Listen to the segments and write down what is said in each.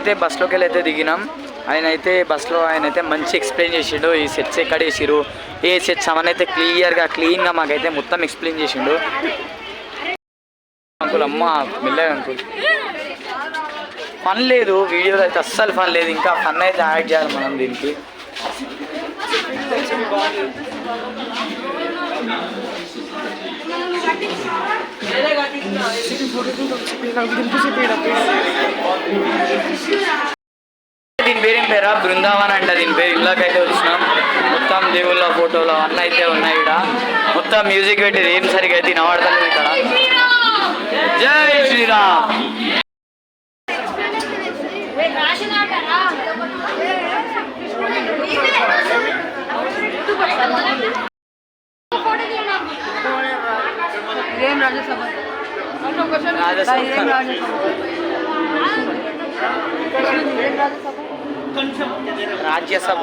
అయితే బస్లోకి వెళ్ళి అయితే దిగినాం. బస్లో ఆయన అయితే మంచి ఎక్స్ప్లెయిన్ చేసిండు. ఈ సెట్స్ ఎక్కడ వేసిరు, ఏ సెట్స్ అవన్నీ అయితే క్లీన్గా మాకైతే మొత్తం ఎక్స్ప్లెయిన్ చేసిండు. అంకుల్ అమ్మ మెల్లగా అంకుల్, ఫన్ లేదు వీడియోలో అయితే, అస్సలు ఫన్ లేదు. ఇంకా ఫన్ అయితే యాడ్ చేయాలి మనం దీనికి. దీని పేరు ఏం పేరా? బృందావన్ అంట దీని పేరు. ఇళ్ళకైతే వచ్చినాం. మొత్తం దేవుళ్ళ ఫోటోలు అన్నీ అయితే ఉన్నాయి ఇక్కడ. మొత్తం మ్యూజిక్ పెట్టి ఏం సరిగా అయితే వినబడతాను ఇక్కడ. జై శ్రీరామ్. రాజ్యసభ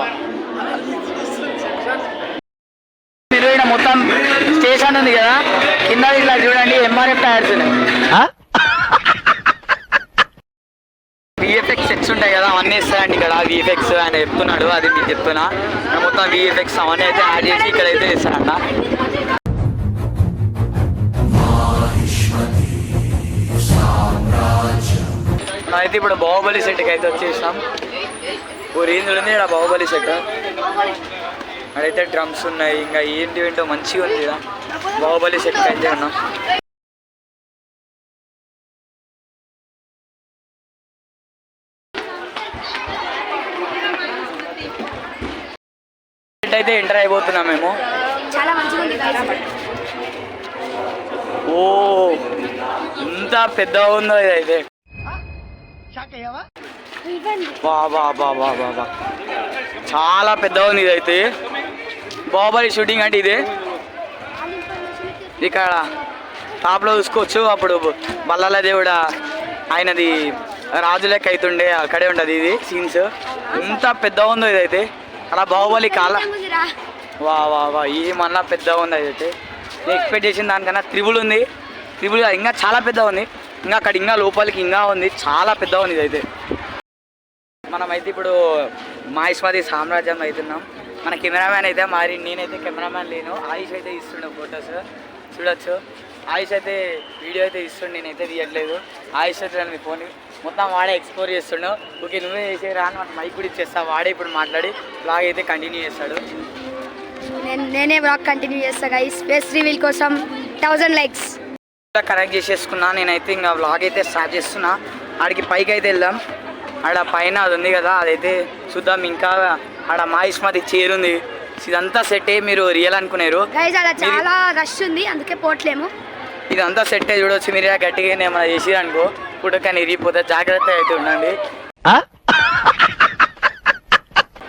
మీరు ఇక్కడ మొత్తం స్టేషన్ ఉంది కదా, కింద ఇట్లా చూడండి ఎంఆర్ఎఫ్ టైర్స్ విఎఫ్ఎక్స్ సెట్స్ ఉంటాయి కదా, అవన్నీ ఇస్తారండి ఇక్కడ. విఎఫ్ఎక్స్ ఆయన చెప్తున్నాడు, అది మీకు చెప్తున్నా. మొత్తం విఎఫ్ఎక్స్ అవన్నీ అయితే యాడ్ చేసి ఇక్కడైతే ఇస్తారంట. అయితే ఇప్పుడు బాహుబలి సెట్కి అయితే వచ్చేసాం. ఓ రేంజ్ ఉంది ఇక్కడ బాహుబలి సెట్. అక్కడైతే డ్రమ్స్ ఉన్నాయి, ఇంకా ఏంటో మంచిగా ఉంది ఇక్కడ. బాహుబలి సెట్కి అయితే ఉన్నాం. అయితే ఎంటర్ అయిపోతున్నాం మేము. ఓ ఎంత పెద్దగా ఉందో ఇదైతే. బాబా బాబా బాబా చాలా పెద్దగా ఉంది ఇదైతే. బాహుబలి షూటింగ్ అంటే ఇదే. ఇక్కడ టాప్లో చూసుకోవచ్చు. అప్పుడు బల్లాల దేవుడ ఆయనది రాజు లెక్క అవుతుండే, అక్కడే ఉంటుంది ఇది సీన్స్. ఎంత పెద్దగా ఉందో ఇదైతే. అలా బాహుబలి కాల వా వా వా ఏమన్నా పెద్దగా ఉంది అదైతే. నేను ఎక్స్పెక్ట్ చేసిన దానికన్నా త్రిబుల్ ఉంది. త్రిబుల్ ఇంకా చాలా పెద్దగా ఉంది. ఇంకా అక్కడ ఇంకా లోపలికి ఇంకా ఉంది, చాలా పెద్దగా ఉంది ఇదైతే. మనమైతే ఇప్పుడు మహిష్మతి సామ్రాజ్యంలో అవుతున్నాం. మన కెమెరామ్యాన్ అయితే మరి నేనైతే కెమెరామ్యాన్ లేను. ఆయుష్ అయితే ఇస్తుండే ఫొటోస్ చూడొచ్చు. ఆయుష్ అయితే వీడియో అయితే ఇస్తుండే, నేనైతే తీయట్లేదు. ఆయుష్ అయితే మీ ఫోన్ మొత్తం వాడే ఎక్స్ప్లోర్ చేస్తుండు. ఓకే నువ్వే చేసేరా అని మనకు మైక్ కూడా ఇచ్చేస్తా. వాడే ఇప్పుడు మాట్లాడి బ్లాగ్ అయితే కంటిన్యూ చేస్తాడు. నేనే బ్లాగ్ కంటిన్యూ చేస్తా గైస్. ఫేస్ రివీల్ కోసం 1000 లైక్స్ కనెక్ట్ చేసేసుకున్నా. నేనైతే ఇంకా బ్లాగ్ అయితే స్టార్ట్ చేస్తున్నా. ఆడికి పైకి అయితే వెళ్దాం. ఆడ పైన అది ఉంది కదా, అదైతే చూద్దాం. ఇంకా ఆడ మహిష్మతి చేరుంది. ఇదంతా సెట్టే, మీరు రియల్ అనుకున్నారు. చాలా రష్ ఉంది, అందుకే పోట్లేము. ఇదంతా సెట్టే చూడవచ్చు. మీరు గట్టిగా ఏమైనా చేసి అనుకో పుట్టకని ఇరిగిపోతే జాగ్రత్త అయితే ఉండండి.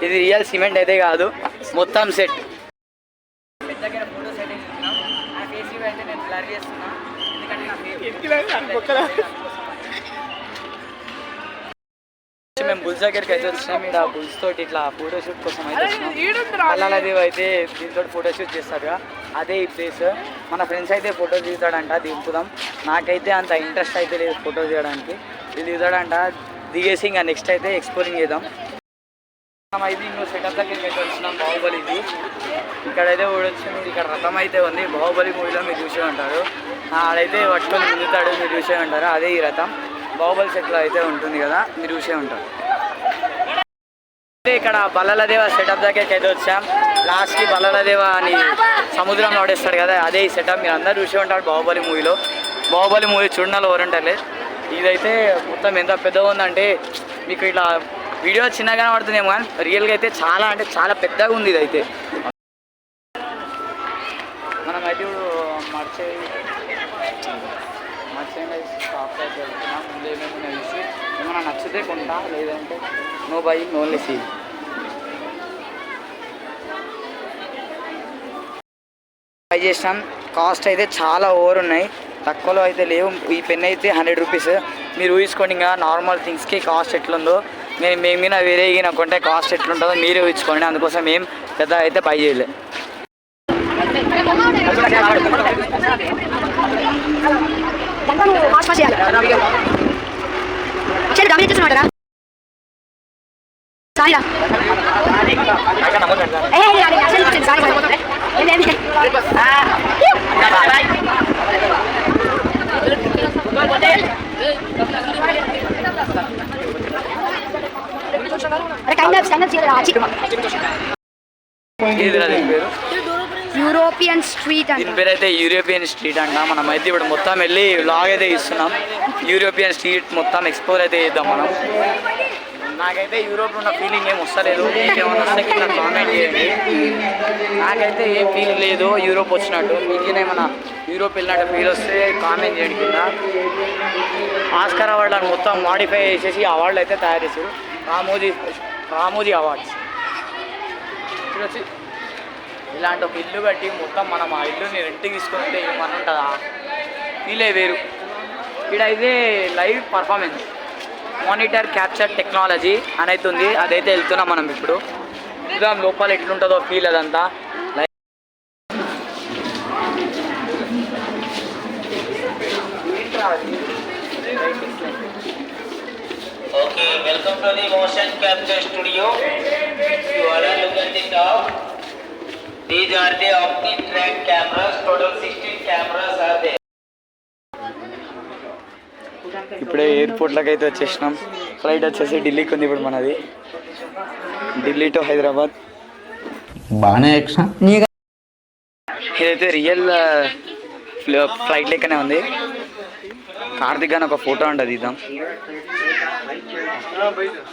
ఇది రియల్ సిమెంట్ అయితే కాదు, మొత్తం సెట్. దగ్గర ఫోటో సెట్ చేస్తున్నాం. ఆ ఫేస్ అయితే నేను బ్లర్ చేస్తున్నా, ఎందుకంటే మేము బుల్స్ దగ్గరికి అయితే వచ్చినాం. ఇక్కడ బుల్స్ తోటి ఇట్లా ఫోటోషూట్ కోసం అయితే వచ్చినాం. బల్లాలదేవి అయితే దీంతో ఫోటోషూట్ చేస్తారుగా, అదే ఈ ప్లేస్. మన ఫ్రెండ్స్ అయితే ఫోటో దిగుతాడంట, దింపుదాం. నాకైతే అంత ఇంట్రెస్ట్ అయితే లేదు ఫోటో దిగడానికి. ఇది దిగుతాడంట, దిగేసి ఇంకా నెక్స్ట్ అయితే ఎక్స్ప్లోరింగ్ చేద్దాం. మనం అయితే ఇంకో సెటప్ దగ్గరికి అయితే వచ్చినాం. బాహుబలిది ఇక్కడైతే చూడొచ్చు మీరు. ఇక్కడ రథం అయితే ఉంది. బాహుబలి మూవీలో మీరు చూసే ఉంటారు. ఆడైతే పట్టుకొని ముందుతాడు, మీరు చూసే ఉంటారు. అదే ఈ రథం బాహుబలి సెట్లో అయితే ఉంటుంది కదా, మీరు చూసే ఉంటారు. ఇక్కడ బల్లలదేవ సెటప్ దగ్గరికి అయితే వచ్చాం. లాస్ట్కి బల్లలదేవ అని సముద్రంలో ఆడేస్తాడు కదా, అదే ఈ సెటప్. మీరు అందరూ చూసే ఉంటారు బాహుబలి మూవీలో. బాహుబలి మూవీ చూడాలి ఎవరుంటారులే. ఇదైతే మొత్తం ఎంత పెద్దగా ఉందంటే మీకు ఇట్లా వీడియో చిన్నగానే పడుతుందేమో, కానీ రియల్గా అయితే చాలా అంటే చాలా పెద్దగా ఉంది ఇదైతే. మనమైతే ఇప్పుడు షాప్ అయితే వెళ్తున్నాం. ముందు ఏమేమి చూసి ఏమైనా నచ్చితే కొంటా, లేదంటే no buy only see. Try చేసినాం. కాస్ట్ అయితే చాలా ఓవర్ ఉన్నాయి, తక్కువలో అయితే లేవు. ఈ పెన్ అయితే 100 రూపీస్. మీరు ఊహించుకోండి ఇంకా నార్మల్ థింగ్స్కి కాస్ట్ ఎట్లుందో. మేము మీద వేరే గిన కొంటే కాస్ట్ ఎట్లుంటుందో మీరే ఊహించుకోండి. అందుకోసం ఏం పెద్ద అయితే బై చేయలే. సారీ యూరోపియన్ స్ట్రీట్ దీని పేరు అయితే యూరోపియన్ స్ట్రీట్ అంట. మనం అయితే ఇప్పుడు మొత్తం వెళ్ళి వ్లాగ్ అయితే ఇస్తున్నాం. యూరోపియన్ స్ట్రీట్ మొత్తం ఎక్స్ప్లోర్ అయితే చేద్దాం మనం. నాకైతే యూరోప్ ఉన్న ఫీలింగ్ ఏం వస్తలేదు. ఏమన్నా వస్తే కింద కామెంట్ చేయండి. నాకైతే ఏం ఫీల్ లేదు యూరోప్ వచ్చినట్టు. మీకు ఏమైనా యూరోప్ వెళ్ళినట్టు ఫీల్ వస్తే కామెంట్ చేయండి కింద. ఆస్కార్ అవార్డులను మొత్తం మాడిఫై చేసేసి అవార్డులు అయితే తయారు చేశారు. రామోజీ అవార్డ్స్. ఇప్పుడు వచ్చి ఇలాంటి ఒక ఇల్లు కట్టి మొత్తం మనం ఆ ఇల్లుని రెంట్కి తీసుకుంటే ఏమన్నా ఉంటుందా? ఫీలే వేరు. ఇక్కడైతే live performance monitor capture technology అని అయితే ఉంది. అదైతే వెళ్తున్నాం మనం ఇప్పుడు. చూద్దాం లోపల ఎట్లుంటుందో ఫీల్ అదంతా. Okay, welcome to the motion capture studio. You all are looking at the top. These are the OptiTrack cameras. Total 16 cameras are there. ఇప్పుడే ఎయిర్పోర్ట్లోకి అయితే వచ్చేసినాం. ఫ్లైట్ వచ్చేసి ఢిల్లీకి ఉంది ఇప్పుడు మనది. ఢిల్లీ టు హైదరాబాద్. బాగానే ఎక్షన్ ఇదైతే రియల్ ఫ్లైట్ లెక్కనే ఉంది. కార్తిక్ గాని ఒక ఫోటో ఉంటుంది ఇద్దాం.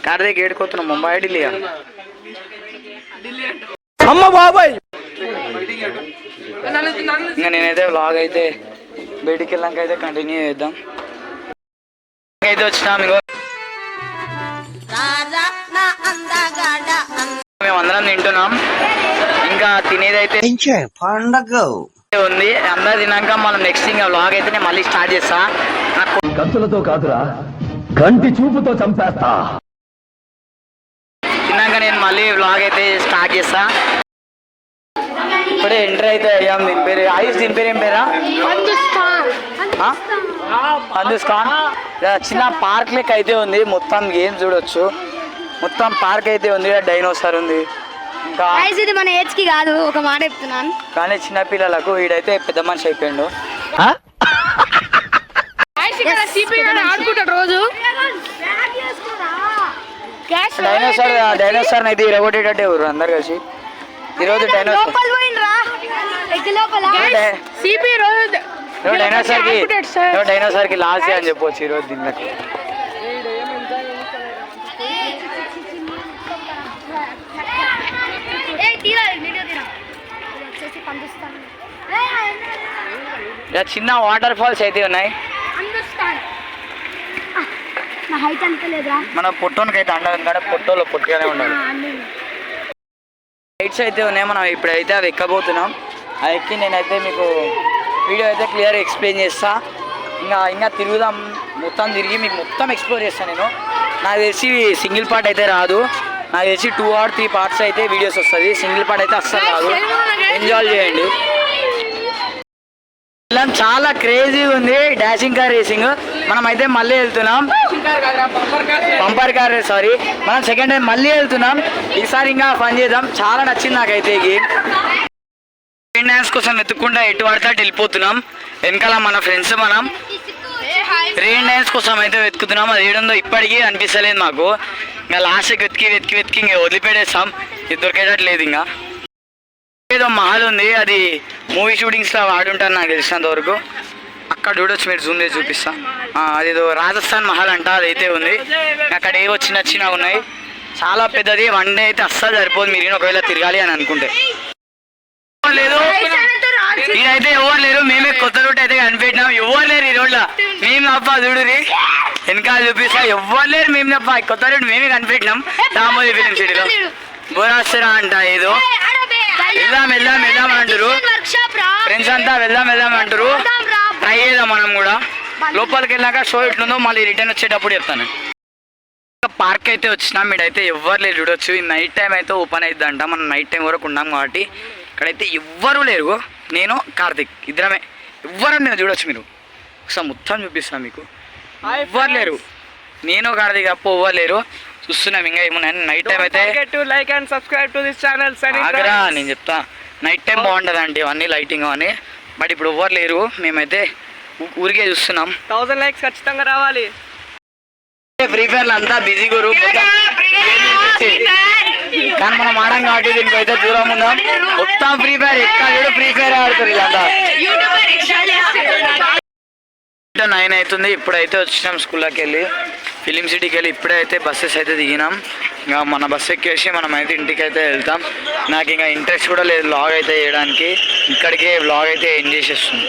కార్తిక్ ఏడుకోతున్నాం. ముంబై ఢిల్లీ అమ్మ బాబాయ్. ఇంకా నేనైతే వ్లాగ్ అయితే బయటికి వెళ్ళాక అయితే కంటిన్యూ చేద్దాం. అయితే వచ్చినాం. ఇగో మేము అందరం తింటున్నాం. ఇంకా తినేదైతే పండగ ఉంది. అందరు తిన్నాక మనం నెక్స్ట్ ఇంకా వ్లాగ్ అయితే నేను మళ్ళీ స్టార్ట్ చేస్తా. కత్తులతో కాదురా కంటి చూపుతో చంపేస్తా. తిన్నాక నేను మళ్ళీ వ్లాగ్ అయితే స్టార్ట్ చేస్తా. ఇప్పుడే ఎంటర్ అయితే అయ్యాం. దీని పేరు ఆయుష్. దీని పేరు ఏం పేరా? హిందుస్థాన్. చిన్న పార్క్ లెక్క అయితే ఉంది. మొత్తం గేమ్స్ చూడొచ్చు. మొత్తం పార్క్ అయితే ఉంది. డైనోసార్ ఉంది. ఇంకా ఇది మన ఏజ్ కి కాదు, ఒక మాట చెప్తున్నాను. కానీ చిన్నపిల్లలకు వీడైతే పెద్ద మనిషి అయిపోయిండు. రోజు డైనోసార్ అయితే ఇరగొట్టేటట్టే ఎవరు అందరు కలిసి ఈరోజు డైనోసార్ కి లాస్ట్ అని చెప్పొచ్చు ఈరోజు దీనికి. చిన్న వాటర్ ఫాల్స్ అయితే ఉన్నాయి. మన పొట్టోనికి అయితే అండదు కానీ పొట్టోలో పొట్టిగానే ఉండాలి. లైట్స్ అయితే ఉన్నాయి. మనం ఇప్పుడైతే అవి ఎక్కబోతున్నాం. అది ఎక్కి నేనైతే మీకు వీడియో అయితే క్లియర్ ఎక్స్ప్లెయిన్ చేస్తా. ఇంకా తిరుగుదాం. మొత్తం తిరిగి మీకు మొత్తం ఎక్స్ప్లోర్ చేస్తాను నేను. నాకు తెలిసి సింగిల్ పార్ట్ అయితే రాదు. నాకు తెలిసి 2 or 3 parts అయితే వీడియోస్ వస్తుంది. సింగిల్ పార్ట్ అయితే అస్సలు రాదు. ఎంజాయ్ చేయండి. చాలా క్రేజీగా ఉంది డాషింగ్ కార్ రేసింగ్. మనం అయితే మళ్ళీ వెళ్తున్నాం. Bumper car sorry. మనం సెకండ్ టైం మళ్ళీ వెళ్తున్నాం. ఈసారి ఇంకా ఫన్ చేద్దాం. చాలా నచ్చింది నాకైతే ఈ గేమ్. రెయిన్ డ్యాన్స్ కోసం వెతుక్కుంటా ఎటు పడితే అటు వెళ్ళిపోతున్నాం. వెనకాల మన ఫ్రెండ్స్ మనం రెయిన్ డ్యాన్స్ కోసం అయితే వెతుకుతున్నాం. అది ఏడుందో ఇప్పటికీ అనిపిస్తలేదు మాకు. ఇంకా లాస్ట్కి వెతికి ఇంకా వదిలిపెట్టేస్తాం. ఇది దొరికేటట్లేదు. ఇంకా ఏదో మహల్ ఉంది. అది మూవీ షూటింగ్స్లో వాడుంటారు నాకు తెలిసినంత వరకు. అక్కడ చూడొచ్చు. మీరు జూమ్ చేసి చూపిస్తా. అదేదో రాజస్థాన్ మహల్ అంట. అదైతే ఉంది. అక్కడ ఏవో చిన్న ఉన్నాయి. చాలా పెద్దది. 1 day అయితే అస్సలు సరిపోదు మీరు ఒకవేళ తిరగాలి అని అనుకుంటే. లేదు ఇదైతే ఎవరు లేరు. మేమే కొత్త రూట్ అయితే కనిపెట్టినాం. ఎవరు లేరు ఈ రోడ్లో. మేము తప్ప చూడురి వెనకాల చూపిస్తా. ఎవరు లేరు. మేము తప్ప కొత్త రూట్ మేమే కనిపెట్టినాం. రామోజీ ఫిలిం సిటీలో బోరాస్తరా అంట. ఏదో వెళ్దాం అంటారు ఫ్రెండ్స్ అంతా. వెళ్దాం అంటారు. ట్రై చేద్దాం మనం కూడా. లోపలికి వెళ్ళాక షో ఎట్లుందో మళ్ళీ రిటర్న్ వచ్చేటప్పుడు చెప్తాను. పార్క్ అయితే వచ్చినాం. మీడైతే ఎవ్వరు లేరు చూడొచ్చు. ఈ నైట్ టైం అయితే ఓపెన్ అవుతుందంట. మనం నైట్ టైం వరకు ఉన్నాం కాబట్టి ఇక్కడైతే ఎవ్వరూ లేరు. నేను కార్తిక్ ఇద్దరమే. ఎవ్వరు నేను చూడొచ్చు. మీరు ఒకసారి మొత్తం చూపిస్తాను మీకు. ఎవ్వరు లేరు. నేను కార్తిక్ తప్ప ఎవ్వరు లేరు. చూస్తున్నాం ఇంకా ఏమున్నాయి. నైట్ టైం అయితే like and subscribe to this channel. ఆగరా నేను చెప్తా. నైట్ టైం బాగుంటుంది అండి ఇవన్నీ లైటింగ్ అని. బట్ ఇప్పుడు ఎవ్వరు లేరు, మేమైతే ఊరికే చూస్తున్నాం. 1000 లైక్స్ ఖచ్చితంగా రావాలి. ఫ్రీ ఫైర్ అంతా బిజీ గురు, కానీ మనం ఆడం కాబట్టి దీనికి అయితే దూరం ఉందాం. మొత్తం ఫ్రీ ఫైర్ ఎక్కడ ఫ్రీ ఫైర్ ఆడుతారు వీళ్ళంతా. 9 అవుతుంది. ఇప్పుడైతే వచ్చినాం స్కూల్లోకి వెళ్ళి, ఫిలిం సిటీకి వెళ్ళి. ఇప్పుడైతే బస్సెస్ అయితే దిగినాం. ఇంకా మన బస్సు ఎక్కేసి మనం అయితే ఇంటికి అయితే వెళ్తాం. నాకు ఇంకా ఇంట్రెస్ట్ కూడా లేదు వ్లాగ్ అయితే చేయడానికి. ఇక్కడికే వ్లాగ్ అయితే ఎండ్ చేసేస్తుంది.